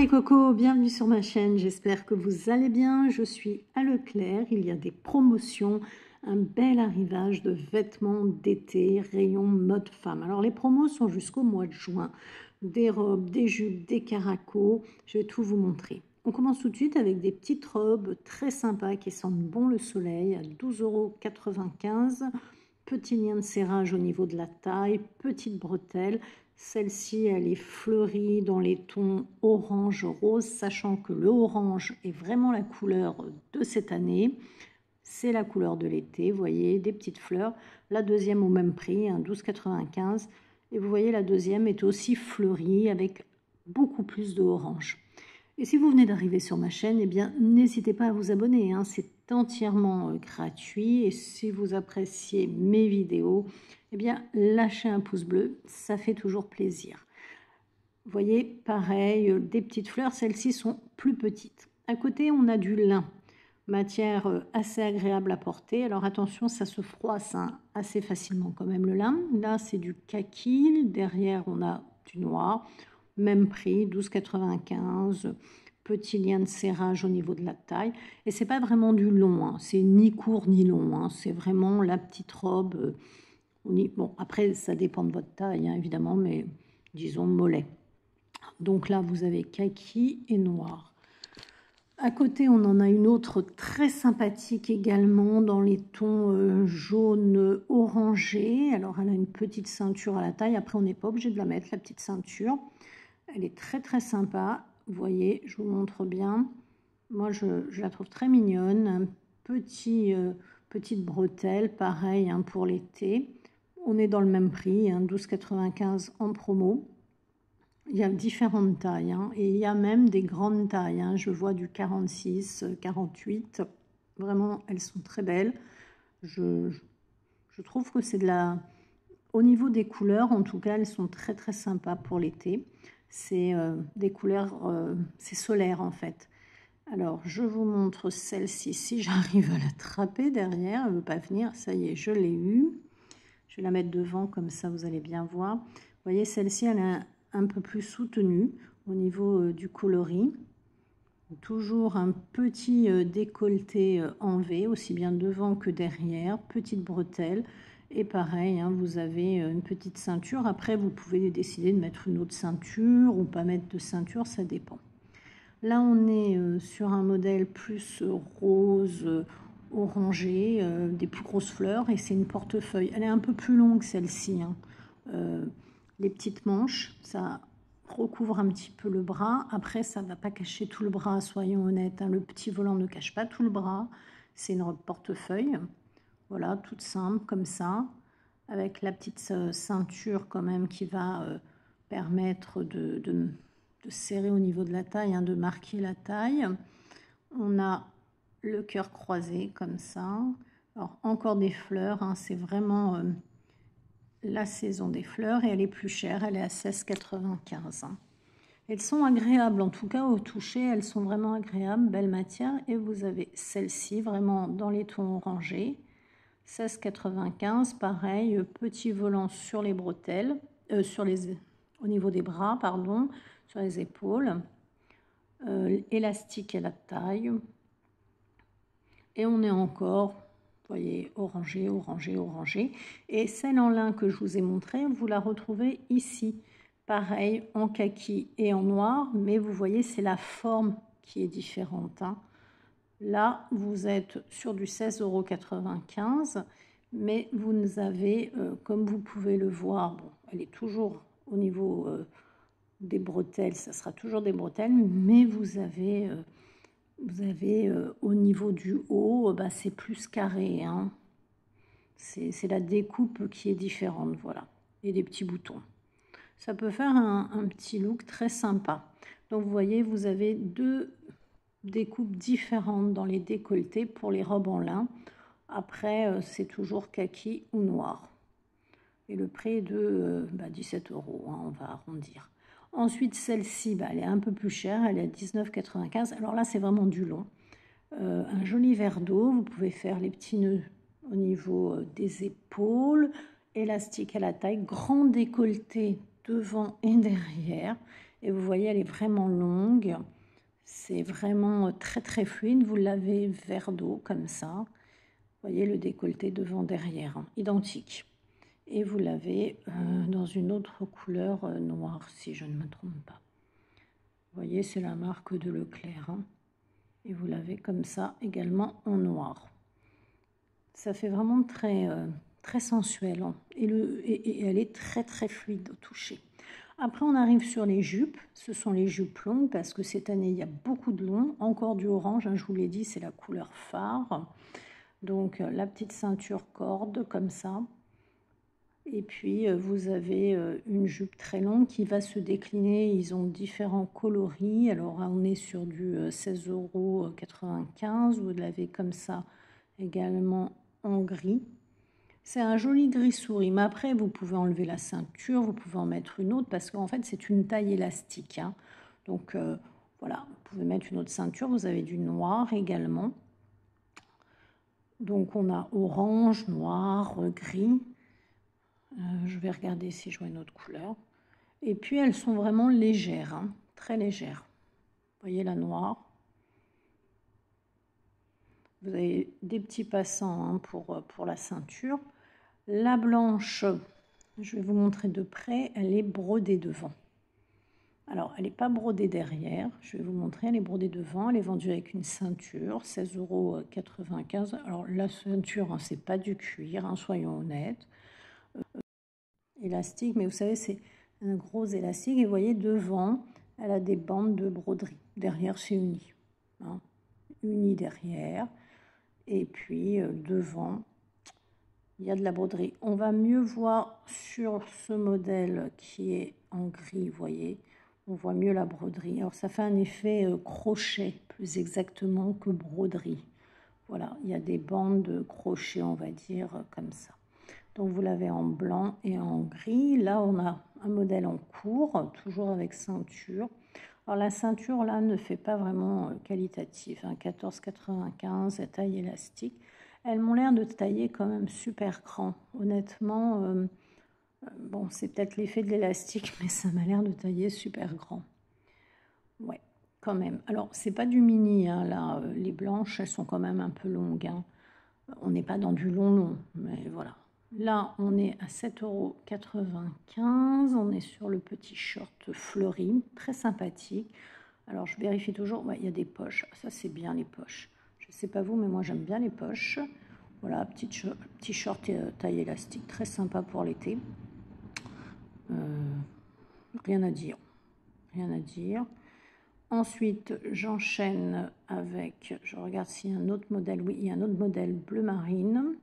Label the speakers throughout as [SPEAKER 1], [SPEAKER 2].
[SPEAKER 1] cocos, bienvenue sur ma chaîne, j'espère que vous allez bien. Je suis à Leclerc, il y a des promotions, un bel arrivage de vêtements d'été, rayon mode femme. Alors les promos sont jusqu'au mois de juin, des robes, des jupes, des caracos, je vais tout vous montrer. On commence tout de suite avec des petites robes très sympas qui sentent bon le soleil à 12,95 €. Petit lien de serrage au niveau de la taille, petite bretelle. Celle-ci, elle est fleurie dans les tons orange rose, sachant que le orange est vraiment la couleur de cette année. C'est la couleur de l'été, vous voyez, des petites fleurs. La deuxième au même prix, 12,95 €. Et vous voyez, la deuxième est aussi fleurie avec beaucoup plus de orange. Et si vous venez d'arriver sur ma chaîne, eh bien, n'hésitez pas à vous abonner, c'est entièrement gratuit. Et si vous appréciez mes vidéos, eh bien, lâchez un pouce bleu, ça fait toujours plaisir. Vous voyez, pareil, des petites fleurs, celles-ci sont plus petites. À côté, on a du lin, matière assez agréable à porter. Alors attention, ça se froisse assez facilement quand même le lin. Là, c'est du kaki, derrière, on a du noir. Même prix, 12,95 €, petit lien de serrage au niveau de la taille. Et c'est pas vraiment du long, c'est ni court ni long, c'est vraiment la petite robe. Bon, après, ça dépend de votre taille, évidemment, mais disons mollet. Donc là, vous avez kaki et noir. À côté, on en a une autre très sympathique également dans les tons jaune orangé. Alors, elle a une petite ceinture à la taille. Après, on n'est pas obligé de la mettre, la petite ceinture. Elle est très très sympa, vous voyez, je vous montre bien. Moi, je la trouve très mignonne. Un petite bretelle, pareil pour l'été. On est dans le même prix, 12,95 € en promo. Il y a différentes tailles, et il y a même des grandes tailles. Je vois du 46, 48. Vraiment, elles sont très belles. Je trouve que c'est de la... Au niveau des couleurs, en tout cas, elles sont très très sympas pour l'été. C'est des couleurs, c'est solaire en fait. Alors, je vous montre celle-ci, si j'arrive à l'attraper derrière, elle ne veut pas venir, ça y est, je l'ai eue. Je vais la mettre devant, comme ça vous allez bien voir. Vous voyez, celle-ci, elle est un peu plus soutenue au niveau du coloris. Toujours un petit décolleté en V, aussi bien devant que derrière, petite bretelle. Et pareil, vous avez une petite ceinture. Après, vous pouvez décider de mettre une autre ceinture ou pas mettre de ceinture, ça dépend. Là, on est sur un modèle plus rose, orangé, des plus grosses fleurs. Et c'est une portefeuille. Elle est un peu plus longue, celle-ci. Les petites manches, ça recouvre un petit peu le bras. Après, ça ne va pas cacher tout le bras, soyons honnêtes. Le petit volant ne cache pas tout le bras. C'est une robe portefeuille. Voilà, toute simple comme ça, avec la petite ceinture quand même qui va permettre de serrer au niveau de la taille, de marquer la taille. On a le cœur croisé comme ça. Alors encore des fleurs, c'est vraiment la saison des fleurs et elle est plus chère, elle est à 16,95 €. Elles sont agréables, en tout cas au toucher, elles sont vraiment agréables, belle matière. Et vous avez celle-ci vraiment dans les tons orangés. 16,95 €, pareil, petit volant sur les bretelles, au niveau des bras, pardon, sur les épaules, élastique à la taille. Et on est encore, vous voyez, orangé, orangé, orangé. Et celle en lin que je vous ai montré, vous la retrouvez ici. Pareil, en kaki et en noir, mais vous voyez, c'est la forme qui est différente. Là, vous êtes sur du 16,95 €, mais vous avez, comme vous pouvez le voir, bon, elle est toujours au niveau des bretelles, ça sera toujours des bretelles, mais vous avez au niveau du haut, c'est plus carré. C'est la découpe qui est différente, voilà, et des petits boutons. Ça peut faire un petit look très sympa. Donc, vous voyez, vous avez deux découpes différentes dans les décolletés pour les robes en lin. Après, c'est toujours kaki ou noir. Et le prix est de 17 €, on va arrondir. Ensuite, celle-ci, elle est un peu plus chère, elle est à 19,95 €. Alors là, c'est vraiment du long. Un joli verre d'eau, vous pouvez faire les petits nœuds au niveau des épaules, élastique à la taille, grand décolleté devant et derrière. Et vous voyez, elle est vraiment longue. C'est vraiment très très fluide. Vous l'avez vert d'eau comme ça. Vous voyez le décolleté devant derrière, hein, identique. Et vous l'avez dans une autre couleur noire, si je ne me trompe pas. Vous voyez, c'est la marque de Leclerc, hein. Et vous l'avez comme ça également en noir. Ça fait vraiment très, très sensuel, hein. Et elle est très très fluide au toucher. Après, on arrive sur les jupes. Ce sont les jupes longues parce que cette année, il y a beaucoup de longs. Encore du orange, hein, je vous l'ai dit, c'est la couleur phare. Donc, la petite ceinture corde comme ça. Et puis, vous avez une jupe très longue qui va se décliner. Ils ont différents coloris. Alors, on est sur du 16,95 €. Vous l'avez comme ça également en gris. C'est un joli gris souris. Mais après, vous pouvez enlever la ceinture. Vous pouvez en mettre une autre parce qu'en fait, c'est une taille élastique, hein. Donc, voilà, vous pouvez mettre une autre ceinture. Vous avez du noir également. Donc, on a orange, noir, gris. Je vais regarder si je vois une autre couleur. Et puis, elles sont vraiment légères, hein, très légères. Vous voyez la noire. Vous avez des petits passants, hein, pour la ceinture. La blanche, je vais vous montrer de près, elle est brodée devant. Alors, elle n'est pas brodée derrière. Je vais vous montrer, elle est brodée devant. Elle est vendue avec une ceinture, 16,95 €. Alors, la ceinture, hein, c'est pas du cuir, hein, soyons honnêtes. Élastique, mais vous savez, c'est un gros élastique. Et vous voyez, devant, elle a des bandes de broderie. Derrière, c'est uni, hein, uni derrière. Et puis, devant, il y a de la broderie. On va mieux voir sur ce modèle qui est en gris, vous voyez. On voit mieux la broderie. Alors, ça fait un effet crochet, plus exactement que broderie. Voilà, il y a des bandes de crochet, on va dire, comme ça. Donc, vous l'avez en blanc et en gris. Là, on a un modèle en court, toujours avec ceinture. Alors, la ceinture, là, ne fait pas vraiment qualitatif, hein, 14,95 €, taille élastique. Elles m'ont l'air de tailler quand même super grand. Honnêtement, bon, c'est peut-être l'effet de l'élastique, mais ça m'a l'air de tailler super grand. Ouais, quand même. Alors, c'est pas du mini, hein, là. Les blanches, elles sont quand même un peu longues, hein. On n'est pas dans du long, mais voilà. Là, on est à 7,95 €. On est sur le petit short fleuri, très sympathique. Alors, je vérifie toujours. Ouais, il y a des poches. Ça, c'est bien, les poches. Je ne sais pas vous, mais moi, j'aime bien les poches. Voilà, petit short taille élastique, très sympa pour l'été. Rien à dire. Rien à dire. Ensuite, j'enchaîne avec, je regarde s'il y a un autre modèle. Oui, il y a un autre modèle bleu marine.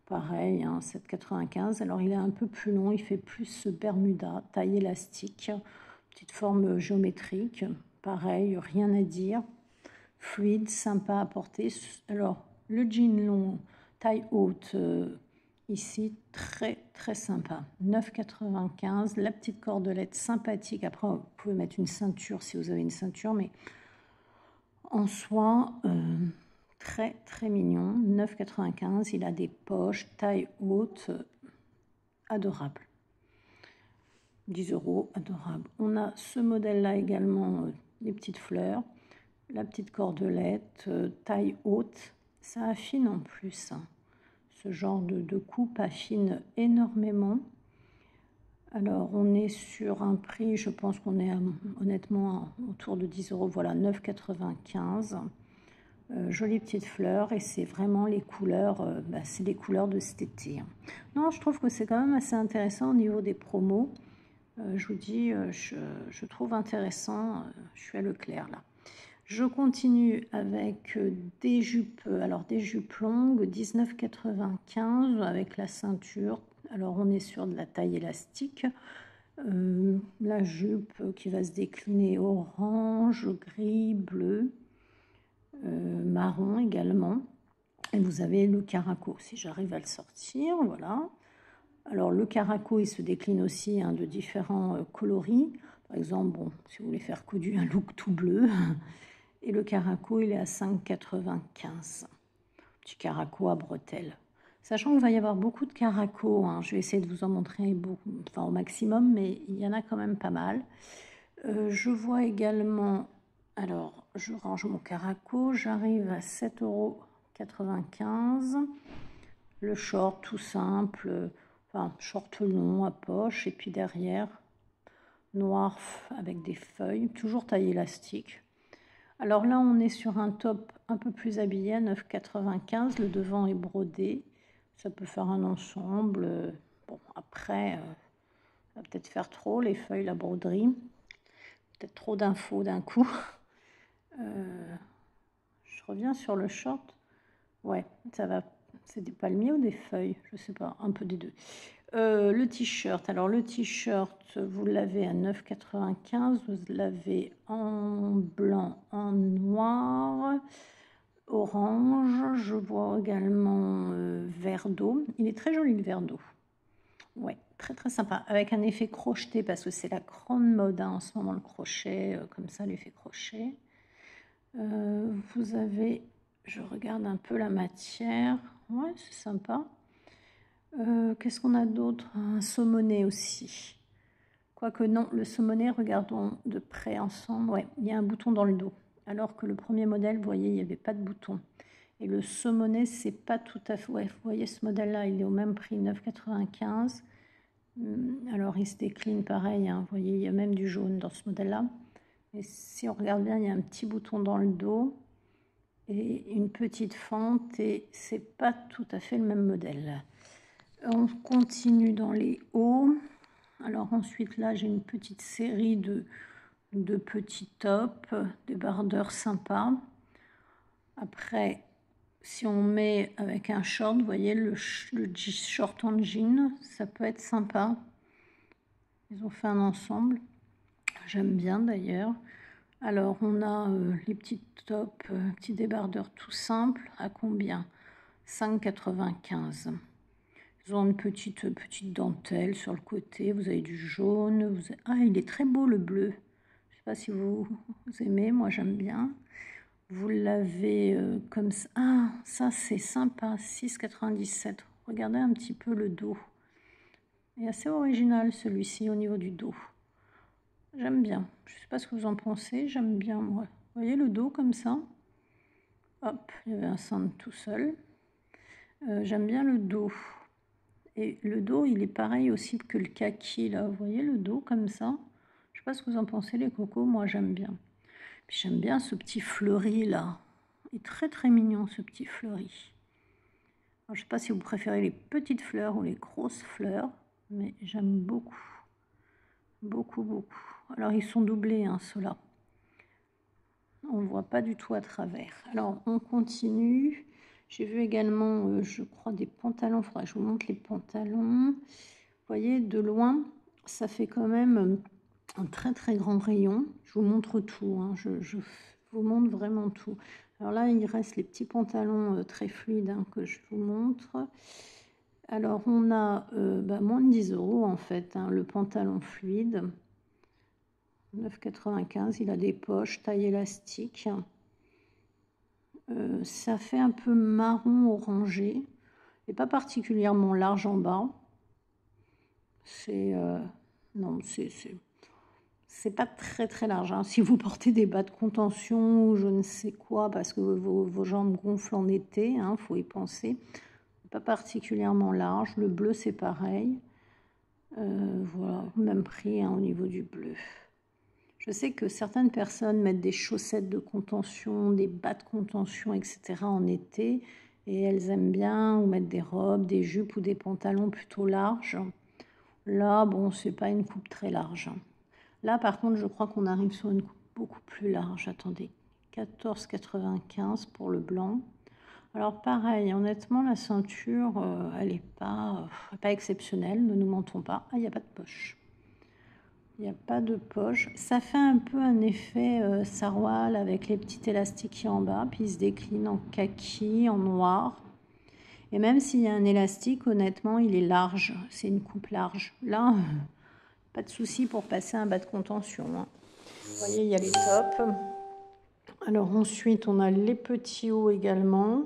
[SPEAKER 1] Pareil, hein, 7,95 €. Alors, il est un peu plus long, il fait plus Bermuda, taille élastique, petite forme géométrique. Pareil, rien à dire. Fluide, sympa à porter. Alors, le jean long, taille haute, ici, très très sympa. 9,95 €. La petite cordelette sympathique. Après, vous pouvez mettre une ceinture si vous avez une ceinture, mais en soi, très très mignon. 9,95 €. Il a des poches, taille haute, adorable. 10 €, adorable. On a ce modèle-là également, les petites fleurs. La petite cordelette, taille haute. Ça affine en plus, hein. Ce genre de coupe affine énormément. Alors, on est sur un prix, je pense qu'on est honnêtement autour de 10 €. Voilà, 9,95 €. Jolies petites fleurs, et c'est vraiment les couleurs, c'est les couleurs de cet été, hein. Non, je trouve que c'est quand même assez intéressant au niveau des promos. Je vous dis, je trouve intéressant. Je suis à Leclerc là. Je continue avec des jupes, alors des jupes longues, 19,95 € avec la ceinture. Alors, on est sur de la taille élastique. La jupe qui va se décliner orange, gris, bleu, marron également. Et vous avez le caraco, si j'arrive à le sortir, voilà. Alors, le caraco, il se décline aussi, hein, de différents coloris. Par exemple, bon, si vous voulez faire coudu, un look tout bleu. Et le caraco, il est à 5,95 €. Petit caraco à bretelles. Sachant qu'il va y avoir beaucoup de caraco, hein. Je vais essayer de vous en montrer beaucoup, enfin au maximum, mais il y en a quand même pas mal. Je vois également, alors je range mon caraco, j'arrive à 7,95 €. Le short tout simple, enfin short long à poche, et puis derrière, noir avec des feuilles, toujours taille élastique. Alors là, on est sur un top un peu plus habillé à 9,95 €. Le devant est brodé. Ça peut faire un ensemble. Bon, après, ça va peut-être faire trop, les feuilles, la broderie. Peut-être trop d'infos d'un coup. Je reviens sur le short. Ouais, ça va. C'est des palmiers ou des feuilles? Je sais pas, un peu des deux. Le t-shirt. Alors le t-shirt, vous l'avez à 9,95 €. Vous l'avez en blanc, en noir, orange. Je vois également vert d'eau. Il est très joli le vert d'eau. Ouais, très très sympa. Avec un effet crocheté parce que c'est la grande mode hein, en ce moment le crochet, comme ça l'effet crochet. Vous avez, je regarde un peu la matière. Ouais, c'est sympa. Qu'est-ce qu'on a d'autre? Un saumonnet aussi. Quoique non, le saumonnet, regardons de près ensemble. Ouais, il y a un bouton dans le dos. Alors que le premier modèle, vous voyez, il n'y avait pas de bouton. Et le saumonnet, c'est pas tout à fait... Ouais, vous voyez ce modèle-là, il est au même prix, 9,95 €. Alors, il se décline pareil. Hein, vous voyez, il y a même du jaune dans ce modèle-là. Et si on regarde bien, il y a un petit bouton dans le dos et une petite fente. Et c'est pas tout à fait le même modèle. On continue dans les hauts. Alors ensuite là j'ai une petite série de petits tops, des bardeurs sympas. Après si on met avec un short, vous voyez le short en jean, ça peut être sympa. Ils ont fait un ensemble, j'aime bien d'ailleurs. Alors on a les petits tops, petits débardeurs tout simples, à combien? 5,95 €. Ils ont une petite dentelle sur le côté. Vous avez du jaune. Ah, il est très beau le bleu. Je ne sais pas si vous aimez. Moi, j'aime bien. Vous l'avez comme ça. Ah, ça, c'est sympa. 6,97 €. Regardez un petit peu le dos. Il est assez original celui-ci au niveau du dos. J'aime bien. Je ne sais pas ce que vous en pensez. J'aime bien, moi. Vous voyez le dos comme ça? Hop, il y avait un cintre tout seul. J'aime bien le dos. Et le dos, il est pareil aussi que le kaki, là. Vous voyez le dos comme ça? Je ne sais pas ce que vous en pensez, les cocos. Moi, j'aime bien. Puis j'aime bien ce petit fleuri, là. Il est très, très mignon, ce petit fleuri. Alors, je ne sais pas si vous préférez les petites fleurs ou les grosses fleurs, mais j'aime beaucoup. Beaucoup, beaucoup. Alors, ils sont doublés, hein, ceux-là. On ne voit pas du tout à travers. Alors, on continue. J'ai vu également, je crois, des pantalons. Il faudra que je vous montre les pantalons. Vous voyez, de loin, ça fait quand même un très très grand rayon. Je vous montre tout, hein. Je vous montre vraiment tout. Alors là, il reste les petits pantalons très fluides hein, que je vous montre. Alors, on a moins de 10 € en fait, hein, le pantalon fluide. 9,95 €, il a des poches, taille élastique. Ça fait un peu marron orangé et pas particulièrement large en bas. Non, c'est pas très très large. Hein. Si vous portez des bas de contention ou je ne sais quoi parce que vos jambes gonflent en été, hein, faut y penser. Pas particulièrement large. Le bleu c'est pareil. Voilà, même prix hein, au niveau du bleu. Je sais que certaines personnes mettent des chaussettes de contention, des bas de contention, etc. en été. Et elles aiment bien ou mettre des robes, des jupes ou des pantalons plutôt larges. Là, bon, c'est pas une coupe très large. Là, par contre, je crois qu'on arrive sur une coupe beaucoup plus large. Attendez, 14,95 € pour le blanc. Alors pareil, honnêtement, la ceinture, elle n'est pas exceptionnelle, ne nous mentons pas. Ah, il n'y a pas de poche. Il n'y a pas de poche. Ça fait un peu un effet saroual avec les petits élastiques qui en bas, puis il se décline en kaki, en noir. Et même s'il y a un élastique, honnêtement, il est large. C'est une coupe large. Là, pas de souci pour passer un bas de contention. Hein. Vous voyez, il y a les tops. Alors ensuite, on a les petits hauts également.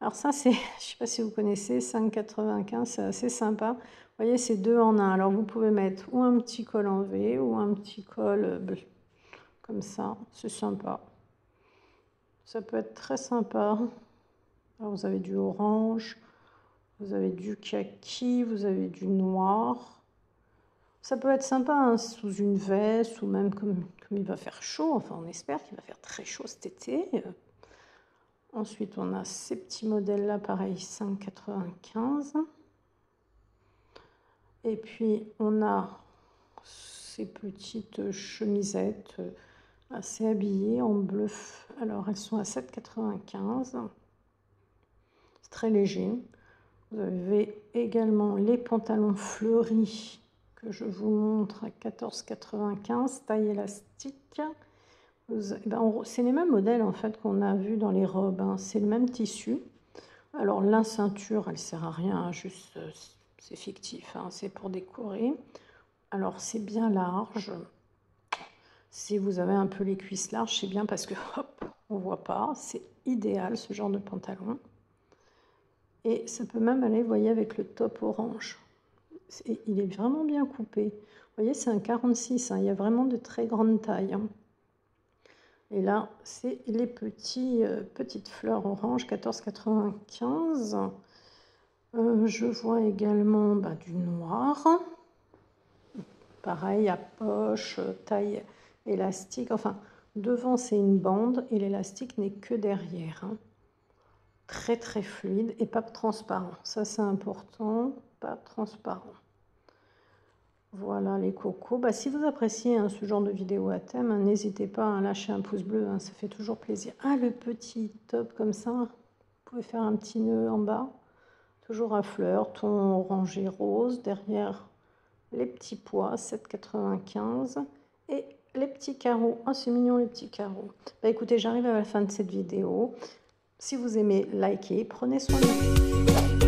[SPEAKER 1] Alors ça, c'est, je ne sais pas si vous connaissez, 5,95, c'est assez sympa. Vous voyez, c'est 2 en 1. Alors vous pouvez mettre ou un petit col en V ou un petit col comme ça. C'est sympa. Ça peut être très sympa. Alors vous avez du orange, vous avez du kaki, vous avez du noir. Ça peut être sympa hein, sous une veste ou même comme il va faire chaud. Enfin, on espère qu'il va faire très chaud cet été. Ensuite, on a ces petits modèles-là, pareil, 5,95. Et puis, on a ces petites chemisettes assez habillées en bleu. Alors, elles sont à 7,95. C'est très léger. Vous avez également les pantalons fleuris que je vous montre à 14,95, taille élastique. C'est les mêmes modèles en fait qu'on a vu dans les robes, hein. C'est le même tissu. Alors la ceinture, elle sert à rien, juste c'est fictif, hein, c'est pour décorer. Alors c'est bien large. Si vous avez un peu les cuisses larges, c'est bien parce que hop, on voit pas. C'est idéal ce genre de pantalon. Et ça peut même aller, vous voyez, avec le top orange. Il est vraiment bien coupé. Vous voyez, c'est un 46, hein, il y a vraiment de très grandes tailles. Hein. Et là, c'est les petites fleurs orange, 14,95. Je vois également du noir. Pareil, à poche, taille élastique. Enfin, devant, c'est une bande et l'élastique n'est que derrière. Hein. Très, très fluide et pas transparent. Ça, c'est important. Pas transparent. Voilà les cocos. Si vous appréciez hein, ce genre de vidéo à thème, hein, n'hésitez pas à lâcher un pouce bleu, hein, ça fait toujours plaisir. Ah, le petit top comme ça, vous pouvez faire un petit nœud en bas, toujours à fleurs, ton orangé rose, derrière les petits pois, 7,95 et les petits carreaux. Ah, c'est mignon les petits carreaux. Écoutez, j'arrive à la fin de cette vidéo. Si vous aimez, likez, prenez soin de vous.